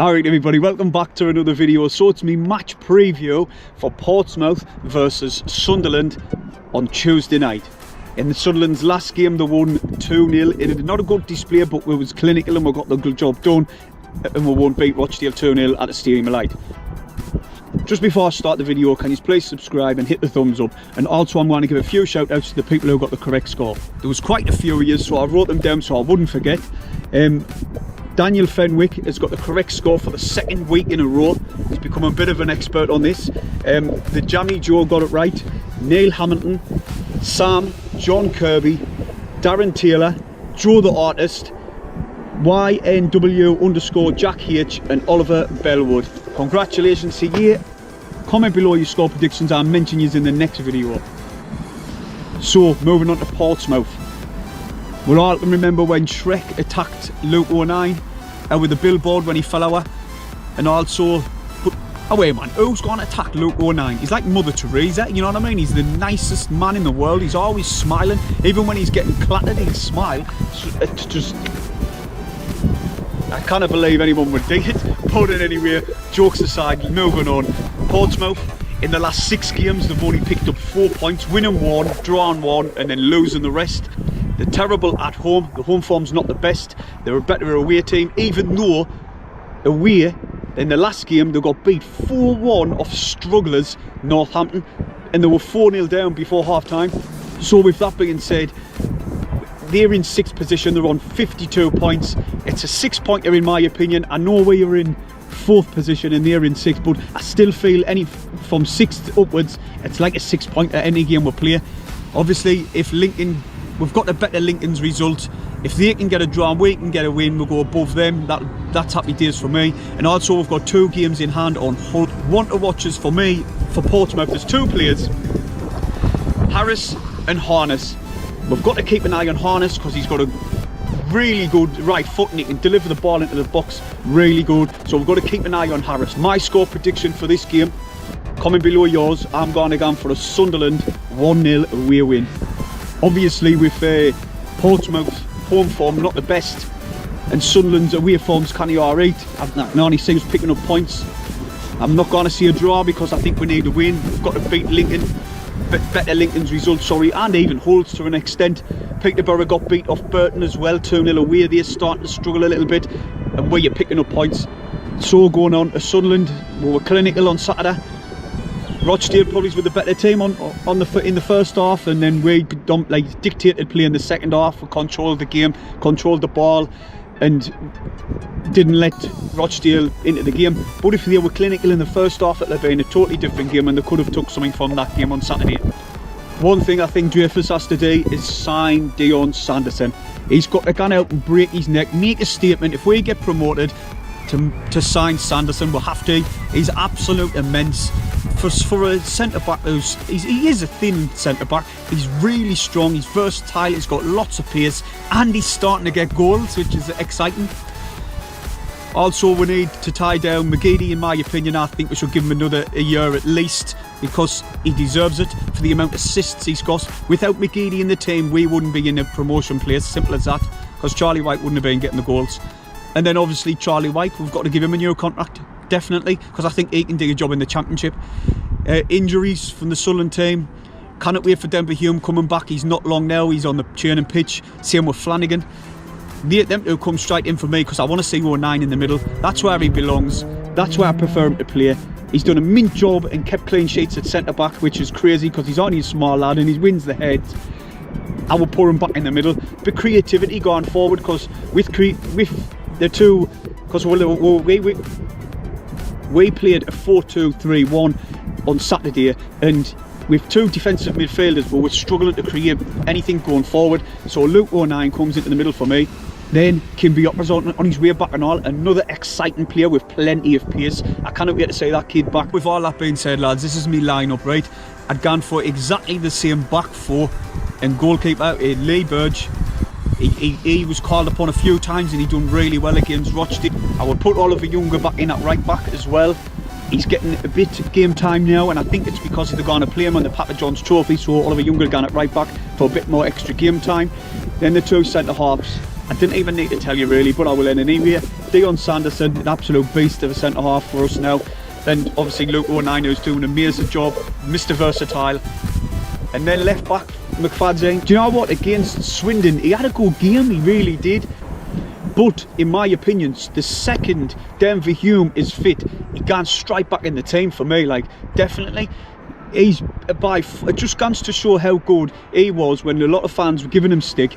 Alright everybody, welcome back to another video. So it's me match preview for Portsmouth versus Sunderland on Tuesday night. In the Sunderland's last game they won 2-0. It had not a good display, but we was clinical and we got the good job done, and we won't beat Rochdale 2-0 at the Stadium of Light. Just before I start the video, can you please subscribe and hit the thumbs up, and also I'm going to give a few shout outs to the people who got the correct score. There was quite a few of you, so I wrote them down so I wouldn't forget. Daniel Fenwick has got the correct score for the second week in a row. He's become a bit of an expert on this. The Jammy Joe got it right. Neil Hamilton, Sam, John Kirby, Darren Taylor, Joe the Artist, YNW_Jack H and Oliver Bellwood. Congratulations to you. Comment below your score predictions. I'll mention you in the next video. So moving on to Portsmouth. We all can remember when Shrek attacked Luke 09 with the billboard when he fell over, and also, but away man, who's going to attack Luke 09? He's like Mother Teresa, you know what I mean? He's the nicest man in the world. He's always smiling, even when he's getting clattered he'll smile. It's just, I can't believe anyone would do it. But anyway, jokes aside, moving on. Portsmouth, in the last 6 games they've only picked up 4 points, winning 1, drawing 1 and then losing the rest. They're terrible at home. The home form's not the best. They're a better away team, even though away in the last game they got beat 4-1 off strugglers Northampton, and they were 4-0 down before half time. So with that being said, they're in 6th position. They're on 52 points. It's a 6-pointer in my opinion. I know we are in 4th position and they're in 6th, but I still feel any from 6th upwards it's like a 6-pointer any game we play. Obviously if Lincoln, we've got a better Lincoln's result. If they can get a draw and we can get a win, we'll go above them. That's happy days for me. And also we've got 2 games in hand on Hull. One to watches for me for Portsmouth. There's 2 players, Harris and Harness. We've got to keep an eye on Harness because he's got a really good right foot and he can deliver the ball into the box really good. So we've got to keep an eye on Harris. My score prediction for this game, comment below yours. I'm going to go for a Sunderland 1-0 away win. Obviously with Portsmouth's home form not the best and Sunderland's away form's kind of alright. Narnie Singh's picking up points. I'm not going to see a draw because I think we need a win. We've got to beat Lincoln, better Lincoln's result, sorry, and even Hull to an extent. Peterborough got beat off Burton as well, 2-0 away. They're starting to struggle a little bit and we're picking up points. So going on to Sunderland, we were clinical on Saturday. Rochdale probably with the better team in the first half, and then we dictated play in the second half. We controlled the game, controlled the ball, and didn't let Rochdale into the game. But if they were clinical in the first half, it would have been a totally different game, and they could have took something from that game on Saturday. One thing I think Dreyfus has to do is sign Dion Sanderson. He's got to go out and break his neck, make a statement. If we get promoted, to sign Sanderson, we'll have to. He's absolute immense. For a centre-back, he is a thin centre-back. He's really strong, he's versatile, he's got lots of pace, and he's starting to get goals, which is exciting. Also, we need to tie down McGeady, in my opinion. I think we should give him another year at least, because he deserves it for the amount of assists he's got. Without McGeady in the team, we wouldn't be in a promotion place, simple as that, because Charlie White wouldn't have been getting the goals. And then obviously Charlie White, we've got to give him a new contract, definitely, because I think he can do a job in the Championship. Injuries from the Sunderland team, cannot wait for Denver Hume coming back. He's not long now, he's on the training pitch. Same with Flanagan. Them two come straight in for me because I want to see 09 in the middle. That's where he belongs, that's where I prefer him to play. He's done a mint job and kept clean sheets at centre back, which is crazy because he's only a small lad and he wins the heads. I will put him back in the middle. But creativity going forward, because with the two, because we played a 4-2-3-1 on Saturday, and with 2 defensive midfielders, but we're struggling to create anything going forward. So Luke 09 comes into the middle for me. Then Kimby Opera's on his way back and all, another exciting player with plenty of pace. I cannot wait to see that kid back. With all that being said, lads, this is me line-up, right? I'd gone for exactly the same back 4, and goalkeeper Lee Burge. He was called upon a few times and he done really well against Rochdale. I would put Oliver Younger back in at right back as well. He's getting a bit of game time now, and I think it's because they're going to play him on the Papa John's Trophy, so Oliver Younger gone at right back for a bit more extra game time. Then the 2 centre halves, I didn't even need to tell you really, but I will anyway. Dion Sanderson, an absolute beast of a centre half for us now. Then obviously Luke O'Neill, who's doing an amazing job, Mr. Versatile. And then left back McFadzean. Do you know what? Against Swindon, he had a good game, he really did. But in my opinion, the second Denver Hume is fit, he can't strike back in the team for me. Like, definitely. He's it just goes to show how good he was when a lot of fans were giving him stick.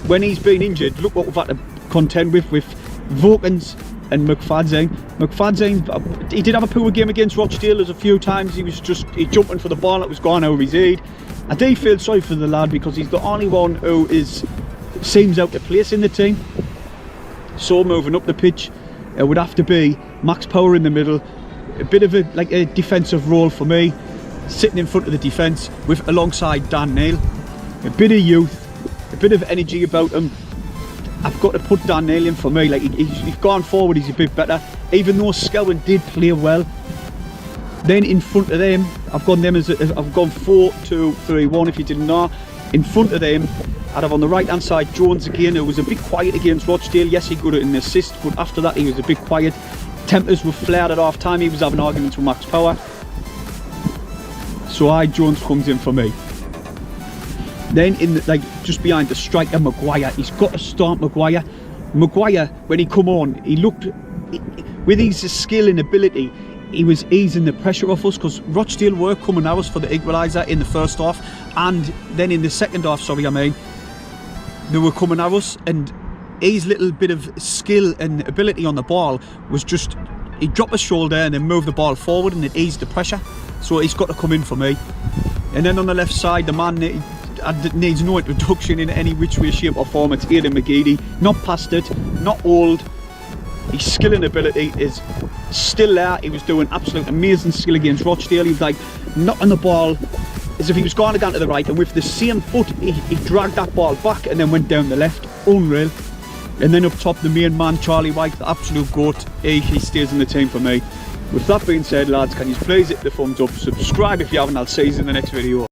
When he's been injured, look what we've had to contend with Vokins and McFadzean. McFadzean, he did have a poor game against Rochdale. There's a few times he jumping for the ball that was going over his head. I do feel sorry for the lad because he's the only one who seems out of place in the team. So moving up the pitch, it would have to be Max Power in the middle, a bit of a defensive role for me, sitting in front of the defence with alongside Dan Neil. A bit of youth, a bit of energy about him. I've got to put Dan Neil in for me. Like, he's gone forward, he's a bit better, even though Skelwin did play well. Then in front of them, I've gone 4-2-3-1 if you didn't know. In front of them, I'd have on the right hand side Jones again, who was a bit quiet against Rochdale. Yes, he got an assist, but after that he was a bit quiet. Tempers were flared at half time, he was having arguments with Max Power. So Jones comes in for me. Then just behind the striker, Maguire. He's got to start Maguire. Maguire, when he come on, he looked, with his skill and ability, he was easing the pressure off us, because Rochdale were coming at us for the equaliser in the first half, and then in the second half, they were coming at us, and his little bit of skill and ability on the ball was just, he dropped his shoulder and then moved the ball forward and it eased the pressure. So he's got to come in for me. And then on the left side, the man needs no introduction in any which way, shape or form. It's Aidan McGeady. Not past it, not old. His skill and ability is still there. He was doing absolute amazing skill against Rochdale. He was like knocking the ball as if he was going down to the right, and with the same foot he dragged that ball back and then went down the left. Unreal. And then up top, the main man, Charlie White, the absolute goat. He stays in the team for me. With that being said, lads, can you please hit the thumbs up, subscribe if you haven't, I'll see you in the next video.